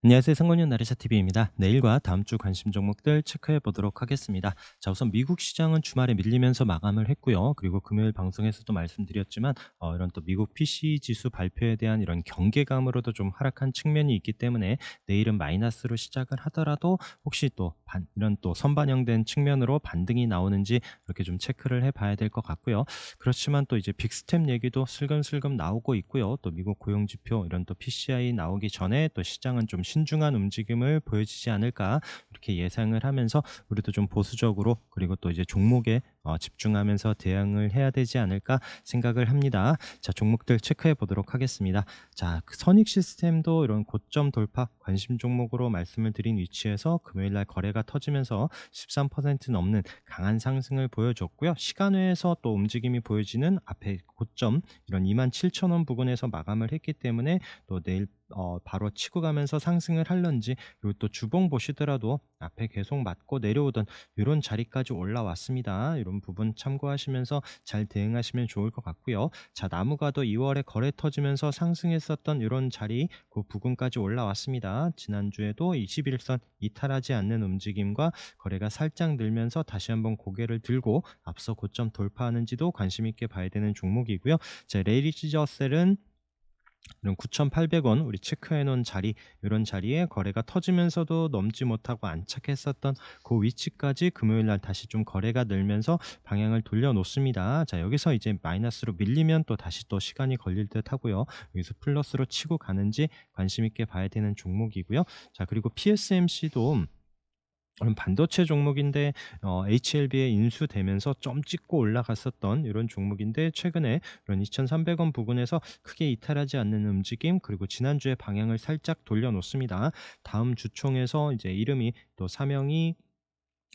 안녕하세요. 상권형 나르샤TV입니다. 내일과 다음 주 관심 종목들 체크해 보도록 하겠습니다. 자, 우선 미국 시장은 주말에 밀리면서 마감을 했고요. 그리고 금요일 방송에서도 말씀드렸지만 이런 또 미국 PCE 지수 발표에 대한 이런 경계감으로도 좀 하락한 측면이 있기 때문에 내일은 마이너스로 시작을 하더라도 혹시 또 이런 또 선반영된 측면으로 반등이 나오는지 이렇게 좀 체크를 해 봐야 될 것 같고요. 그렇지만 또 이제 빅스텝 얘기도 슬금슬금 나오고 있고요. 또 미국 고용 지표 이런 또 PCI 나오기 전에 또 시장은 좀 신중한 움직임을 보여주지 않을까 이렇게 예상을 하면서 우리도 좀 보수적으로 그리고 또 이제 종목에 집중하면서 대응을 해야 되지 않을까 생각을 합니다. 자, 종목들 체크해 보도록 하겠습니다. 자, 그 선익 시스템도 이런 고점 돌파 관심 종목으로 말씀을 드린 위치에서 금요일 날 거래가 터지면서 13% 넘는 강한 상승을 보여줬고요. 시간외에서 또 움직임이 보여지는 앞에 고점 이런 27,000원 부근에서 마감을 했기 때문에 또 내일 바로 치고 가면서 상승을 할런지, 그리고 또 주봉 보시더라도 앞에 계속 맞고 내려오던 이런 자리까지 올라왔습니다. 이런 부분 참고하시면서 잘 대응하시면 좋을 것 같고요. 자, 나무가도 2월에 거래 터지면서 상승했었던 이런 자리 그 부근까지 올라왔습니다. 지난주에도 21선 이탈하지 않는 움직임과 거래가 살짝 늘면서 다시 한번 고개를 들고 앞서 고점 돌파하는지도 관심 있게 봐야 되는 종목이고요. 자, 레이리지저셀은 이런 9,800원 우리 체크해 놓은 자리, 이런 자리에 거래가 터지면서도 넘지 못하고 안착했었던 그 위치까지 금요일 날 다시 좀 거래가 늘면서 방향을 돌려 놓습니다. 자, 여기서 이제 마이너스로 밀리면 또 다시 또 시간이 걸릴 듯 하고요. 여기서 플러스로 치고 가는지 관심 있게 봐야 되는 종목이고요. 자, 그리고 PSMC도 그럼 반도체 종목인데 HLB에 인수되면서 점 찍고 올라갔었던 이런 종목인데, 최근에 이런 2,300원 부근에서 크게 이탈하지 않는 움직임, 그리고 지난주에 방향을 살짝 돌려놓습니다. 다음 주총에서 이제 이름이 또 사명이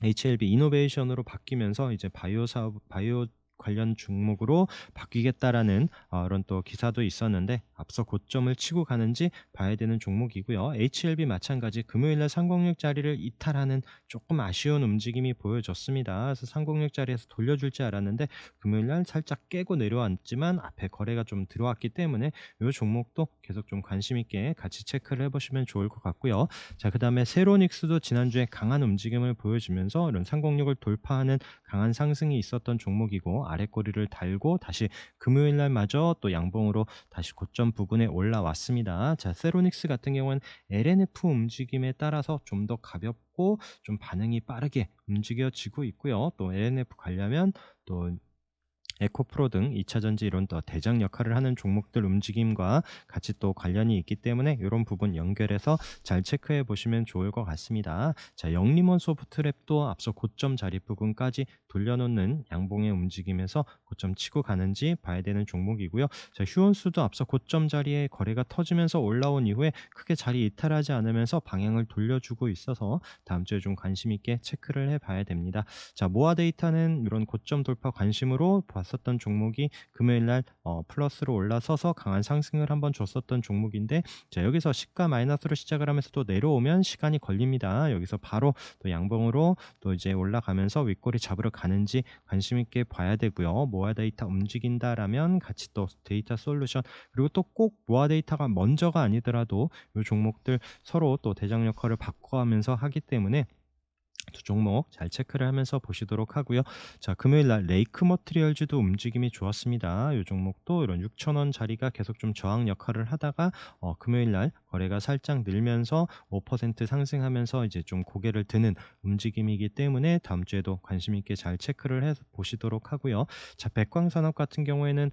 HLB 이노베이션으로 바뀌면서 이제 바이오 사업, 바이오 관련 종목으로 바뀌겠다라는 이런 또 기사도 있었는데, 앞서 고점을 치고 가는지 봐야 되는 종목이고요. HLB 마찬가지 금요일 날 306 자리를 이탈하는 조금 아쉬운 움직임이 보여졌습니다. 그래서 306 자리에서 돌려줄 줄 알았는데 금요일 날 살짝 깨고 내려왔지만 앞에 거래가 좀 들어왔기 때문에 이 종목도 계속 좀 관심 있게 같이 체크를 해보시면 좋을 것 같고요. 자, 그 다음에 세로닉스도 지난주에 강한 움직임을 보여주면서 이런 306을 돌파하는 강한 상승이 있었던 종목이고, 아랫꼬리를 달고 다시 금요일 날마저 또 양봉으로 다시 고점 부근에 올라왔습니다. 자, 세로닉스 같은 경우는 LNF 움직임에 따라서 좀 더 가볍고 좀 반응이 빠르게 움직여지고 있고요. 또 LNF 가려면 또 에코프로 등 2차 전지 이런 또 대장 역할을 하는 종목들 움직임과 같이 또 관련이 있기 때문에 이런 부분 연결해서 잘 체크해 보시면 좋을 것 같습니다. 자, 영림원 소프트랩도 앞서 고점 자리 부분까지 돌려놓는 양봉의 움직임에서 고점 치고 가는지 봐야 되는 종목이고요. 자, 휴원수도 앞서 고점 자리에 거래가 터지면서 올라온 이후에 크게 자리 이탈하지 않으면서 방향을 돌려주고 있어서 다음 주에 좀 관심 있게 체크를 해 봐야 됩니다. 자, 모아 데이터는 이런 고점 돌파 관심으로 봤었던 종목이 금요일 날 플러스로 올라서서 강한 상승을 한번 줬었던 종목인데, 자, 여기서 시가 마이너스로 시작을 하면서 또 내려오면 시간이 걸립니다. 여기서 바로 또 양봉으로 또 이제 올라가면서 윗꼬리 잡으러 가는지 관심 있게 봐야 되고요. 모아 데이터 움직인다라면 같이 또 데이터 솔루션, 그리고 또 꼭 모아 데이터가 먼저가 아니더라도 이 종목들 서로 또 대장 역할을 바꿔가면서 하기 때문에 두 종목 잘 체크를 하면서 보시도록 하고요. 자, 금요일 날 레이크 머티리얼즈도 움직임이 좋았습니다. 이 종목도 이런 6,000원 자리가 계속 좀 저항 역할을 하다가 금요일 날 거래가 살짝 늘면서 5% 상승하면서 이제 좀 고개를 드는 움직임이기 때문에 다음 주에도 관심 있게 잘 체크를 해서 보시도록 하고요. 자, 백광산업 같은 경우에는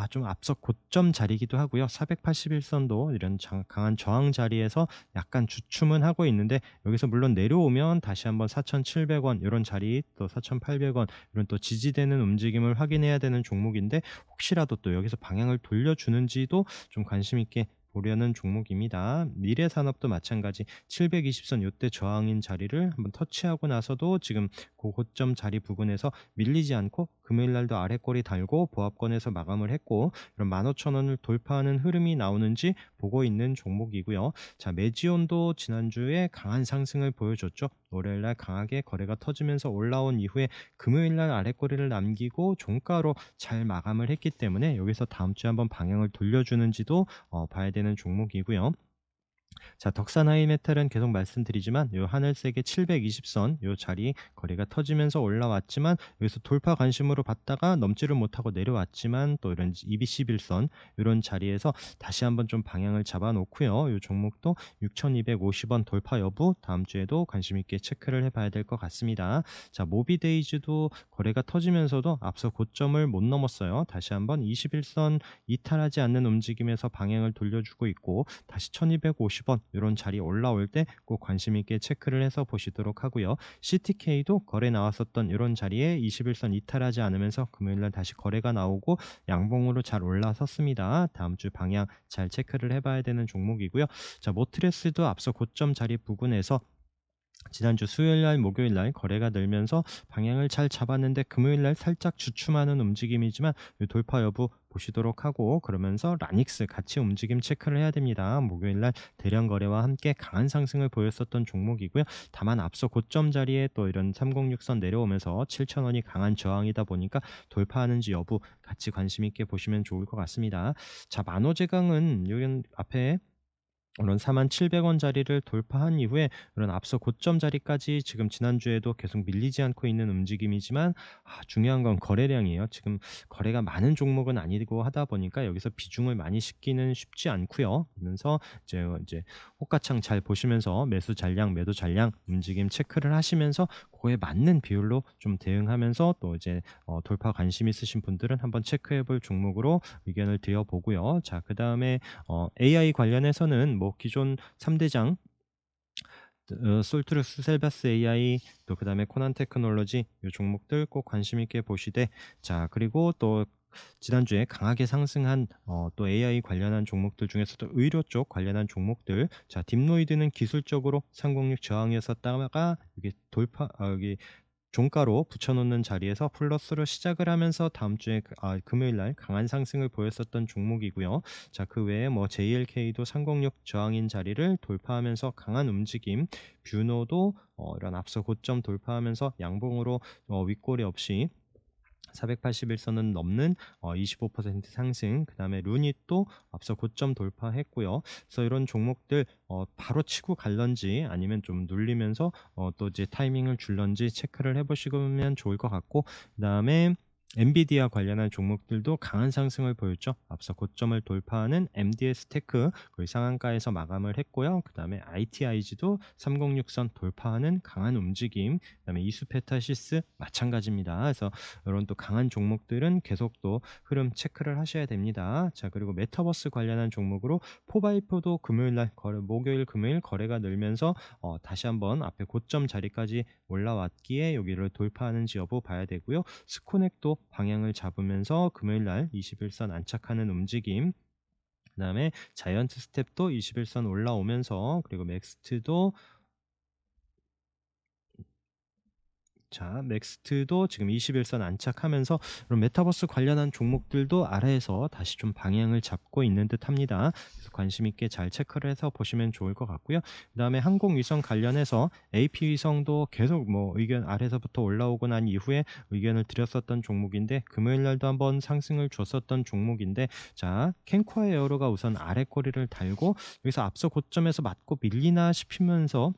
좀 앞서 고점 자리기도 하고요. 481선도 이런 강한 저항 자리에서 약간 주춤은 하고 있는데, 여기서 물론 내려오면 다시 한번 4,700원 이런 자리, 또 4,800원 이런 또 지지되는 움직임을 확인해야 되는 종목인데, 혹시라도 또 여기서 방향을 돌려주는지도 좀 관심 있게 보려는 종목입니다. 미래산업도 마찬가지 720선 요때 저항인 자리를 한번 터치하고 나서도 지금 고고점 자리 부근에서 밀리지 않고 금요일 날도 아래꼬리 달고 보합권에서 마감을 했고, 이런 15,000원을 돌파하는 흐름이 나오는지 보고 있는 종목이고요. 자, 메지온도 지난주에 강한 상승을 보여줬죠. 월요일 날 강하게 거래가 터지면서 올라온 이후에 금요일 날 아랫꼬리를 남기고 종가로 잘 마감을 했기 때문에 여기서 다음 주에 한번 방향을 돌려주는지도 봐야 되는 종목이고요. 자, 덕산 하이메탈은 계속 말씀드리지만 요 하늘색의 720선 요 자리 거래가 터지면서 올라왔지만 여기서 돌파 관심으로 봤다가 넘지를 못하고 내려왔지만 또 이런 221선 요런 자리에서 다시 한번 좀 방향을 잡아 놓고요. 요 종목도 6,250원 돌파 여부 다음 주에도 관심 있게 체크를 해 봐야 될 것 같습니다. 자, 모비데이즈도 거래가 터지면서도 앞서 고점을 못 넘었어요. 다시 한번 21선 이탈하지 않는 움직임에서 방향을 돌려주고 있고 다시 1250원 이런 자리 올라올 때 꼭 관심 있게 체크를 해서 보시도록 하고요. CTK도 거래 나왔었던 이런 자리에 21선 이탈하지 않으면서 금요일 날 다시 거래가 나오고 양봉으로 잘 올라섰습니다. 다음 주 방향 잘 체크를 해봐야 되는 종목이고요. 자, 모트레스도 앞서 고점 자리 부근에서 지난주 수요일 날 목요일 날 거래가 늘면서 방향을 잘 잡았는데 금요일 날 살짝 주춤하는 움직임이지만 이 돌파 여부 보시도록 하고 그러면서 라닉스 같이 움직임 체크를 해야 됩니다. 목요일 날 대량 거래와 함께 강한 상승을 보였었던 종목이고요. 다만 앞서 고점 자리에 또 이런 306선 내려오면서 7,000원이 강한 저항이다 보니까 돌파하는지 여부 같이 관심 있게 보시면 좋을 것 같습니다. 자, 만호제강은 여기 앞에 이런 47,000원 자리를 돌파한 이후에 이런 앞서 고점 자리까지 지금 지난주에도 계속 밀리지 않고 있는 움직임이지만 중요한 건 거래량이에요. 지금 거래가 많은 종목은 아니고 하다 보니까 여기서 비중을 많이 싣기는 쉽지 않고요. 그러면서 이제 호가창 잘 보시면서 매수 잔량, 매도 잔량 움직임 체크를 하시면서 그에 맞는 비율로 좀 대응하면서 또 이제 돌파 관심 있으신 분들은 한번 체크해 볼 종목으로 의견을 드려보고요. 자, 그다음에 AI 관련해서는 뭐 기존 3대장 솔트루스 셀바스 AI 또 그다음에 코난 테크놀로지 요 종목들 꼭 관심 있게 보시되 자, 그리고 또 지난주에 강하게 상승한 또 AI 관련한 종목들 중에서도 의료 쪽 관련한 종목들 자, 딥노이드는 기술적으로 306 저항이었었다가 이게 여기 종가로 붙여놓는 자리에서 플러스로 시작을 하면서 다음 주에 금요일 날 강한 상승을 보였었던 종목이고요. 자, 그 외에 뭐 JLK도 306 저항인 자리를 돌파하면서 강한 움직임, 뷰노도 이런 앞서 고점 돌파하면서 양봉으로 윗꼬리 없이 481선은 넘는 25% 상승, 그 다음에 루닛도 앞서 고점 돌파했고요. 그래서 이런 종목들 바로 치고 갈런지 아니면 좀 눌리면서 또 이제 타이밍을 줄런지 체크를 해보시면 좋을 것 같고, 그 다음에 엔비디아 관련한 종목들도 강한 상승을 보였죠. 앞서 고점을 돌파하는 MDS 테크 거의 상한가에서 마감을 했고요. 그 다음에 ITIG도 306선 돌파하는 강한 움직임, 그 다음에 이수페타시스 마찬가지입니다. 그래서 이런 또 강한 종목들은 계속 또 흐름 체크를 하셔야 됩니다. 자, 그리고 메타버스 관련한 종목으로 포바이포도 금요일 날 목요일 금요일 거래가 늘면서 다시 한번 앞에 고점 자리까지 올라왔기에 여기를 돌파하는지 여부 봐야 되고요. 스코넥도 방향을 잡으면서 금요일 날 21선 안착하는 움직임, 그다음에 자이언트 스텝도 21선 올라오면서 그리고 맥스트도 넥스트도 지금 21선 안착하면서 그런 메타버스 관련한 종목들도 아래에서 다시 좀 방향을 잡고 있는 듯 합니다. 그래서 관심 있게 잘 체크를 해서 보시면 좋을 것 같고요. 그다음에 항공위성 관련해서 AP위성도 계속 뭐 의견 아래서부터 올라오고 난 이후에 의견을 드렸었던 종목인데 금요일 날도 한번 상승을 줬었던 종목인데 자, 캔코아 에어로가 우선 아래 꼬리를 달고 여기서 앞서 고점에서 맞고 밀리나 싶으면서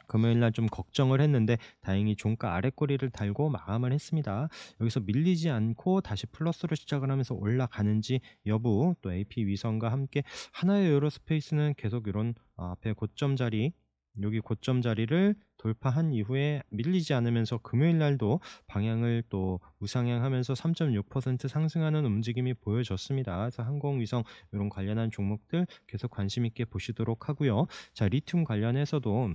금요일 날 좀 걱정을 했는데 다행히 종가 아래 꼬리를 달고 마감을 했습니다. 여기서 밀리지 않고 다시 플러스로 시작을 하면서 올라가는지 여부, 또 AP 위성과 함께 하나의 에어로스페이스는 계속 이런 앞에 고점 자리, 여기 고점 자리를 돌파한 이후에 밀리지 않으면서 금요일 날도 방향을 또 우상향하면서 3.6% 상승하는 움직임이 보여졌습니다. 그래서 항공위성 이런 관련한 종목들 계속 관심 있게 보시도록 하고요. 자, 리튬 관련해서도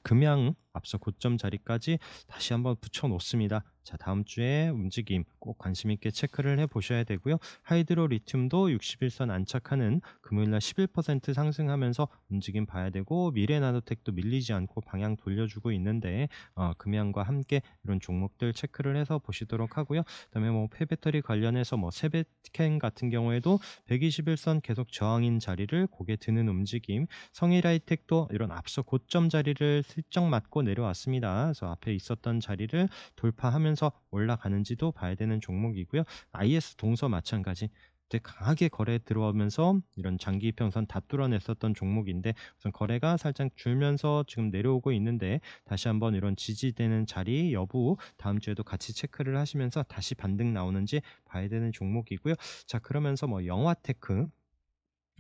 금양 앞서 고점 자리까지 다시 한번 붙여 놓습니다. 자, 다음 주에 움직임 꼭 관심 있게 체크를 해 보셔야 되고요. 하이드로 리튬도 61선 안착하는 금요일 날 11% 상승하면서 움직임 봐야 되고, 미래나노텍도 밀리지 않고 방향 돌려주고 있는데 금양과 함께 이런 종목들 체크를 해서 보시도록 하고요. 그다음에 뭐 폐배터리 관련해서 뭐 세베켄 같은 경우에도 121선 계속 저항인 자리를 고개 드는 움직임, 성일하이텍도 이런 앞서 고점 자리를 슬쩍 맞고 내려왔습니다. 그래서 앞에 있었던 자리를 돌파하면서 올라가는지도 봐야 되는 종목이고요. IS 동서 마찬가지. 그때 강하게 거래에 들어오면서 이런 장기 이평선 다 뚫어냈었던 종목인데 우선 거래가 살짝 줄면서 지금 내려오고 있는데 다시 한번 이런 지지되는 자리 여부 다음 주에도 같이 체크를 하시면서 다시 반등 나오는지 봐야 되는 종목이고요. 자, 그러면서 뭐 영화테크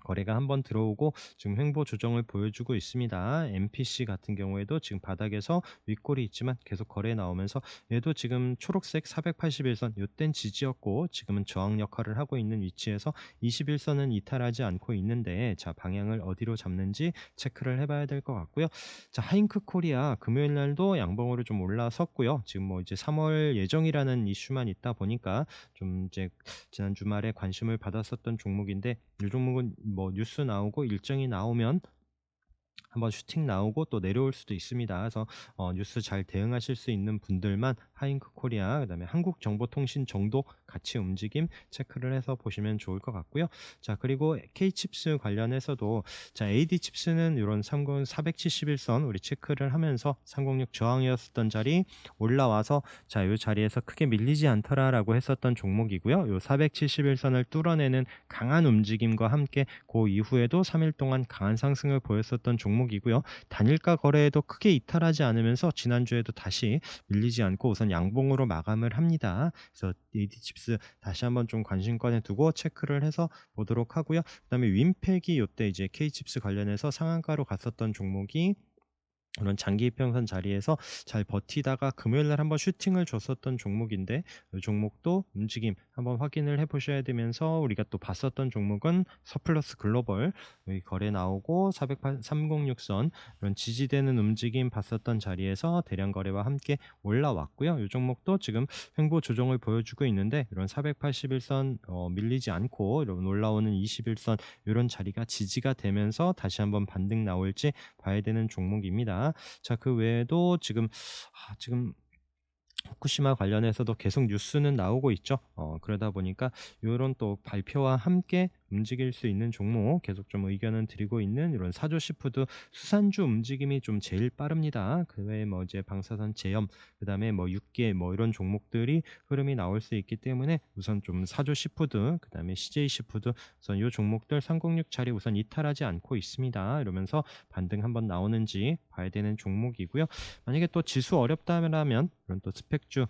거래가 한번 들어오고 지금 횡보 조정을 보여주고 있습니다. MPC 같은 경우에도 지금 바닥에서 윗골이 있지만 계속 거래 나오면서 얘도 지금 초록색 481선 요땐 지지였고 지금은 저항 역할을 하고 있는 위치에서 21선은 이탈하지 않고 있는데 자, 방향을 어디로 잡는지 체크를 해봐야 될 것 같고요. 자, 하잉크 코리아 금요일 날도 양봉으로 좀 올라섰고요. 지금 뭐 이제 3월 예정이라는 이슈만 있다 보니까 좀 이제 지난 주말에 관심을 받았었던 종목인데 이 종목은 뭐 뉴스 나오고 일정이 나오면 한번 슈팅 나오고 또 내려올 수도 있습니다. 그래서 뉴스 잘 대응하실 수 있는 분들만 하잉크 코리아 그다음에 한국정보통신 정도 같이 움직임 체크를 해서 보시면 좋을 것 같고요. 자, 그리고 K칩스 관련해서도 자, AD칩스는 이런 471선 우리 체크를 하면서 306 저항이었었던 자리 올라와서 자, 이 자리에서 크게 밀리지 않더라라고 했었던 종목이고요. 이 471선을 뚫어내는 강한 움직임과 함께 그 이후에도 3일 동안 강한 상승을 보였었던 종목이고요. 단일가 거래에도 크게 이탈하지 않으면서 지난주에도 다시 밀리지 않고 우선 양봉으로 마감을 합니다. 그래서 AD칩스 다시 한번 좀 관심권에 두고 체크를 해서 보도록 하고요. 그다음에 윈팩이 이때 이제 K칩스 관련해서 상한가로 갔었던 종목이 그런 장기 이평선 자리에서 잘 버티다가 금요일 날 한번 슈팅을 줬었던 종목인데 이 종목도 움직임 한번 확인을 해 보셔야 되면서 우리가 또 봤었던 종목은 서플러스 글로벌 여기 거래 나오고 306선 이런 지지되는 움직임 봤었던 자리에서 대량 거래와 함께 올라왔고요. 이 종목도 지금 횡보 조정을 보여주고 있는데 이런 481선 밀리지 않고 이런 올라오는 21선 이런 자리가 지지가 되면서 다시 한번 반등 나올지 봐야 되는 종목입니다. 자, 그 외에도 지금 후쿠시마 관련해서도 계속 뉴스는 나오고 있죠. 그러다 보니까 이런 또 발표와 함께 움직일 수 있는 종목 계속 좀 의견을 드리고 있는 이런 사조시푸드 수산주 움직임이 좀 제일 빠릅니다. 그 외에 뭐 이제 방사선 제염 그다음에 뭐 육계 뭐 이런 종목들이 흐름이 나올 수 있기 때문에 우선 좀 사조시푸드 그다음에 CJ시푸드 우선 이 종목들 306 자리 우선 이탈하지 않고 있습니다. 이러면서 반등 한번 나오는지 봐야 되는 종목이고요. 만약에 또 지수 어렵다면 이런 또 스펙주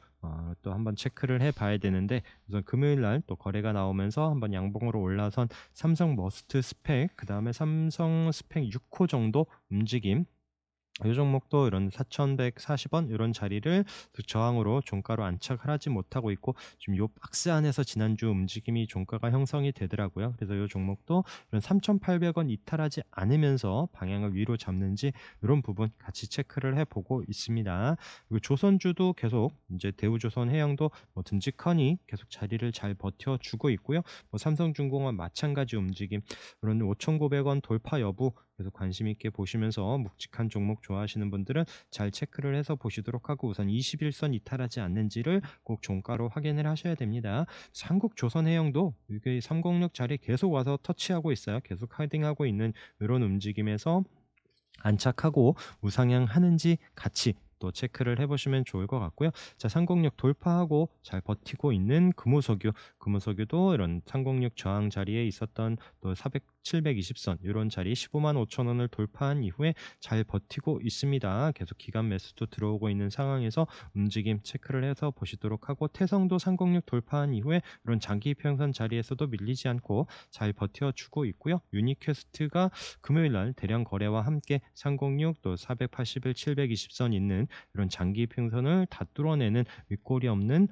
또 한번 체크를 해 봐야 되는데 우선 금요일 날 또 거래가 나오면서 한번 양봉으로 올라선 삼성 머스트 스펙 그다음에 삼성 스펙 6호 정도 움직임 이 종목도 이런 4,140원 이런 자리를 저항으로 종가로 안착을 하지 못하고 있고 지금 요 박스 안에서 지난주 움직임이 종가가 형성이 되더라고요. 그래서 이 종목도 이런 3,800원 이탈하지 않으면서 방향을 위로 잡는지 이런 부분 같이 체크를 해보고 있습니다. 그리고 조선주도 계속 이제 대우조선해양도 뭐 듬직하니 계속 자리를 잘 버텨주고 있고요. 뭐 삼성중공업 마찬가지 움직임 이런 5,900원 돌파 여부 계속 관심 있게 보시면서 묵직한 종목 좋아하시는 분들은 잘 체크를 해서 보시도록 하고 우선 21선 이탈하지 않는지를 꼭 종가로 확인을 하셔야 됩니다. 한국조선해양도 이게 306 자리 계속 와서 터치하고 있어요. 계속 하딩하고 있는 이런 움직임에서 안착하고 우상향 하는지 같이 또 체크를 해보시면 좋을 것 같고요. 자, 306 돌파하고 잘 버티고 있는 금호석유도 이런 306 저항 자리에 있었던 또 720선 이런 자리 15만 5천 원을 돌파한 이후에 잘 버티고 있습니다. 계속 기간 매수도 들어오고 있는 상황에서 움직임 체크를 해서 보시도록 하고 태성도 306 돌파한 이후에 이런 장기 평선 자리에서도 밀리지 않고 잘 버텨주고 있고요. 유니퀘스트가 금요일 날 대량 거래와 함께 306 또 481, 720선 있는 이런 장기 평선을 다 뚫어내는 윗골이 없는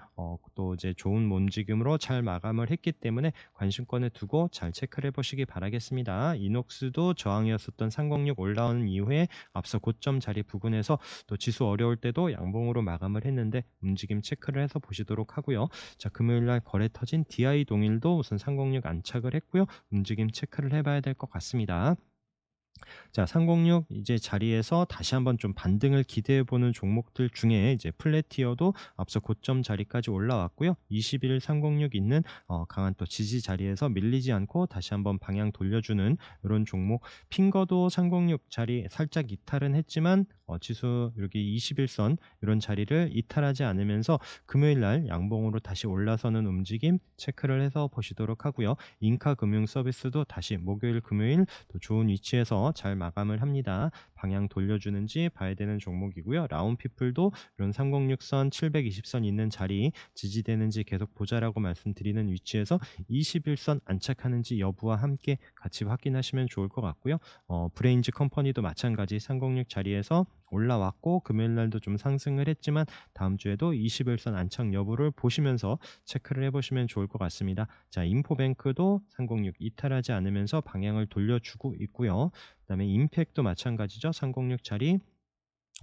또 이제 좋은 움직임으로 잘 마감을 했기 때문에 관심권에 두고 잘 체크를 해보시기 바라겠습니다. 이녹스도 저항이었었던 306 올라오는 이후에 앞서 고점 자리 부근에서 또 지수 어려울 때도 양봉으로 마감을 했는데 움직임 체크를 해서 보시도록 하고요. 자, 금요일 날 거래 터진 DI 동일도 우선 306 안착을 했고요. 움직임 체크를 해봐야 될 것 같습니다. 자, 306 이제 자리에서 다시 한번 좀 반등을 기대해 보는 종목들 중에 이제 플래티어도 앞서 고점 자리까지 올라왔고요. 20일 306 있는 강한 또 지지 자리에서 밀리지 않고 다시 한번 방향 돌려주는 이런 종목. 핑거도 306 자리 살짝 이탈은 했지만 지수 여기 21선 이런 자리를 이탈하지 않으면서 금요일 날 양봉으로 다시 올라서는 움직임 체크를 해서 보시도록 하고요. 인카금융서비스도 다시 목요일 금요일 또 좋은 위치에서 잘 마감을 합니다. 방향 돌려주는지 봐야 되는 종목이고요. 라운피플도 이런 306선 720선 있는 자리 지지되는지 계속 보자라고 말씀드리는 위치에서 21선 안착하는지 여부와 함께 같이 확인하시면 좋을 것 같고요. 브레인즈 컴퍼니도 마찬가지 306 자리에서 올라왔고 금요일 날도 좀 상승을 했지만 다음 주에도 21선 안착 여부를 보시면서 체크를 해보시면 좋을 것 같습니다. 자, 인포뱅크도 306 이탈하지 않으면서 방향을 돌려주고 있고요. 그다음에 임팩도 마찬가지죠. 306 자리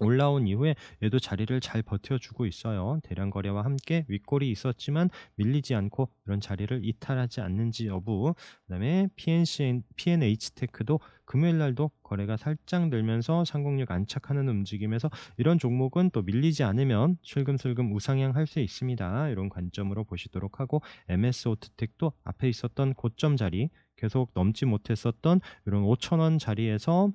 올라온 이후에 얘도 자리를 잘 버텨주고 있어요. 대량 거래와 함께 윗골이 있었지만 밀리지 않고 이런 자리를 이탈하지 않는지 여부. 그다음에 PNH테크도 금요일 날도 거래가 살짝 늘면서 306 안착하는 움직임에서 이런 종목은 또 밀리지 않으면 슬금슬금 우상향할 수 있습니다. 이런 관점으로 보시도록 하고 MS오트텍도 앞에 있었던 고점 자리 계속 넘지 못했었던 이런 5,000원 자리에서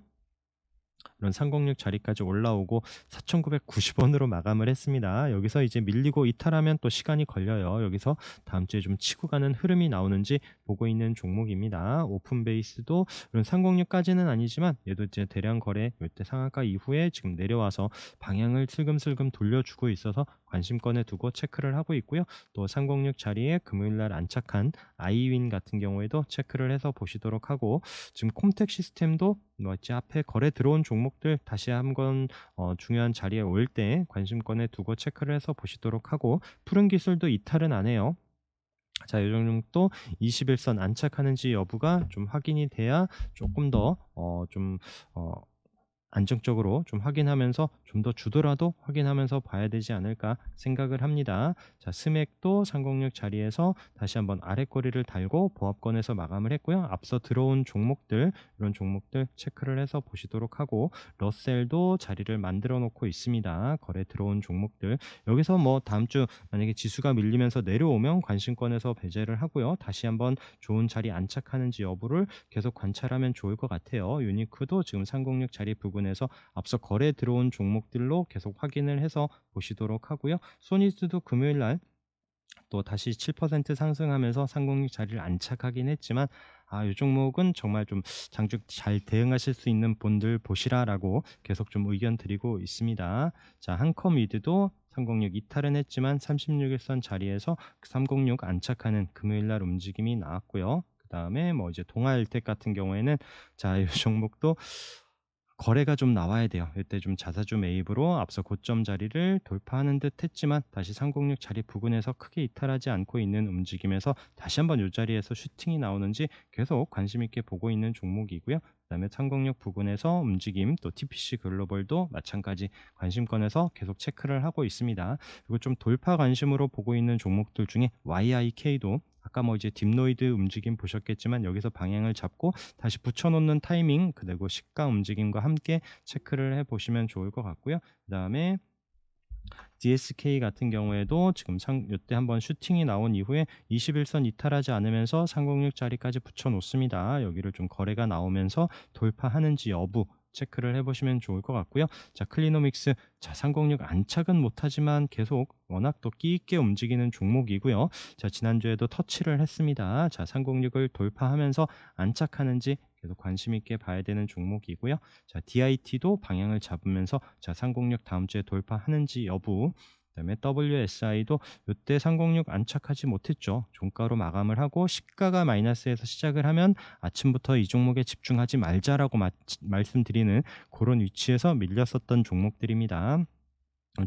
이런 306 자리까지 올라오고 4,990원으로 마감을 했습니다. 여기서 이제 밀리고 이탈하면 또 시간이 걸려요. 여기서 다음 주에 좀 치고 가는 흐름이 나오는지 보고 있는 종목입니다. 오픈베이스도 이런 306까지는 아니지만 얘도 이제 대량 거래 이때 상한가 이후에 지금 내려와서 방향을 슬금슬금 돌려주고 있어서 관심권에 두고 체크를 하고 있고요. 또 306 자리에 금요일 날 안착한 아이윈 같은 경우에도 체크를 해서 보시도록 하고 지금 콤텍 시스템도 뭐지 앞에 거래 들어온 종목들 다시 한번 중요한 자리에 올 때 관심권에 두고 체크를 해서 보시도록 하고 푸른 기술도 이탈은 안 해요. 자, 이 종목도 21선 안착하는지 여부가 좀 확인이 돼야 조금 더 안정적으로 좀 확인하면서 좀 더 주더라도 확인하면서 봐야 되지 않을까 생각을 합니다. 자, 스맥도 306 자리에서 다시 한번 아랫꼬리를 달고 보합권에서 마감을 했고요. 앞서 들어온 종목들 이런 종목들 체크를 해서 보시도록 하고 러셀도 자리를 만들어 놓고 있습니다. 거래 들어온 종목들 여기서 뭐 다음 주 만약에 지수가 밀리면서 내려오면 관심권에서 배제를 하고요. 다시 한번 좋은 자리 안착하는지 여부를 계속 관찰하면 좋을 것 같아요. 유니크도 지금 306 자리 부근에서 앞서 거래 들어온 종목들로 계속 확인을 해서 보시도록 하고요. 소니스도 금요일 날 또 다시 7% 상승하면서 306 자리를 안착하긴 했지만 이 종목은 정말 좀 장중 잘 대응하실 수 있는 분들 보시라라고 계속 좀 의견 드리고 있습니다. 자, 한컴위드도 306 이탈은 했지만 36일선 자리에서 306 안착하는 금요일 날 움직임이 나왔고요. 그다음에 뭐 이제 동아일텍 같은 경우에는 자, 이 종목도 거래가 좀 나와야 돼요. 이때 좀 자사주 매입으로 앞서 고점 자리를 돌파하는 듯 했지만 다시 306 자리 부근에서 크게 이탈하지 않고 있는 움직임에서 다시 한번 이 자리에서 슈팅이 나오는지 계속 관심 있게 보고 있는 종목이고요. 그다음에 306 부근에서 움직임 또 TPC 글로벌도 마찬가지 관심권에서 계속 체크를 하고 있습니다. 그리고 좀 돌파 관심으로 보고 있는 종목들 중에 YIK도 아까 뭐 이제 딥노이드 움직임 보셨겠지만 여기서 방향을 잡고 다시 붙여놓는 타이밍 그리고 시가 움직임과 함께 체크를 해보시면 좋을 것 같고요. 그 다음에 DSK 같은 경우에도 지금 이때 한번 슈팅이 나온 이후에 21선 이탈하지 않으면서 306 자리까지 붙여놓습니다. 여기를 좀 거래가 나오면서 돌파하는지 여부 체크를 해보시면 좋을 것 같고요. 자, 클리노믹스 자 306 안착은 못하지만 계속 워낙 또 끼있게 움직이는 종목이고요. 자, 지난주에도 터치를 했습니다. 자, 306을 돌파하면서 안착하는지 계속 관심 있게 봐야 되는 종목이고요. 자, DIT도 방향을 잡으면서 자, 306 다음 주에 돌파하는지 여부 그다음에 WSI도 이때 306 안착하지 못했죠. 종가로 마감을 하고 시가가 마이너스에서 시작을 하면 아침부터 이 종목에 집중하지 말자라고 말씀드리는 그런 위치에서 밀렸었던 종목들입니다.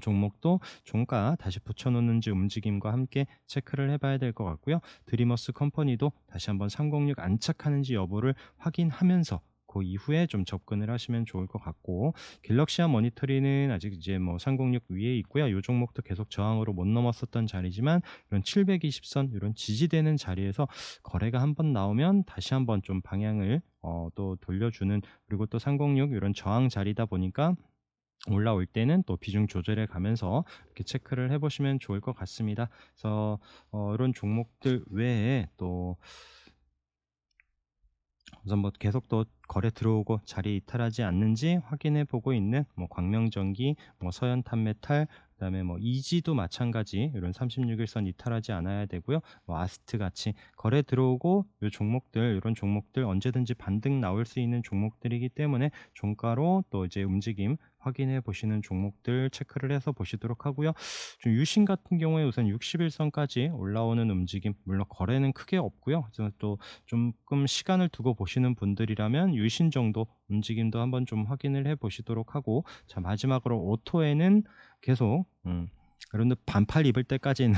종목도 종가 다시 붙여놓는지 움직임과 함께 체크를 해봐야 될 것 같고요. 드리머스 컴퍼니도 다시 한번 306 안착하는지 여부를 확인하면서 그 이후에 좀 접근을 하시면 좋을 것 같고, 갤럭시아 모니터리는 아직 이제 뭐 306 위에 있고요. 요 종목도 계속 저항으로 못 넘었었던 자리지만 이런 720선 이런 지지되는 자리에서 거래가 한번 나오면 다시 한번 좀 방향을 또 돌려주는, 그리고 또 306 이런 저항 자리다 보니까 올라올 때는 또 비중 조절해 가면서 이렇게 체크를 해 보시면 좋을 것 같습니다. 그래서 이런 종목들 외에 또 우선 뭐 계속 또 거래 들어오고 자리 이탈하지 않는지 확인해 보고 있는 뭐 광명전기, 뭐 서현탄메탈, 그다음에 뭐 이지도 마찬가지 이런 36일선 이탈하지 않아야 되고요. 뭐 아스트 같이 거래 들어오고 요 종목들, 이런 종목들 언제든지 반등 나올 수 있는 종목들이기 때문에 종가로 또 이제 움직임 확인해 보시는 종목들 체크를 해서 보시도록 하고요. 좀 유신 같은 경우에 우선 60일선까지 올라오는 움직임, 물론 거래는 크게 없고요. 그래서 또 조금 시간을 두고 보시는 분들이라면 유신 정도 움직임도 한번 좀 확인을 해 보시도록 하고, 자 마지막으로 오토에는 계속 여러분들 반팔 입을 때까지는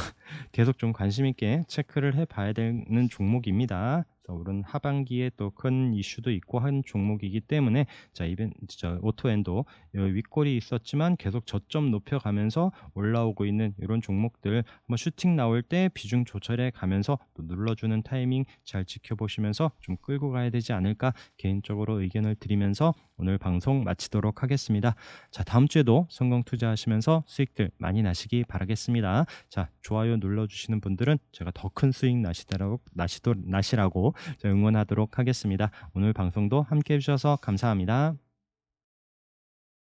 계속 좀 관심 있게 체크를 해 봐야 되는 종목입니다. 그래서 오른 하반기에 또 큰 이슈도 있고 한 종목이기 때문에, 자 저 오토엔도 윗골이 있었지만 계속 저점 높여가면서 올라오고 있는 이런 종목들 한번 슈팅 나올 때 비중 조절해 가면서 또 눌러주는 타이밍 잘 지켜보시면서 좀 끌고 가야 되지 않을까 개인적으로 의견을 드리면서 오늘 방송 마치도록 하겠습니다. 자, 다음 주에도 성공 투자하시면서 수익들 많이 나시기 바라겠습니다. 자, 좋아요 눌러주시는 분들은 제가 더 큰 수익 나시라고 응원하도록 하겠습니다. 오늘 방송도 함께 해주셔서 감사합니다.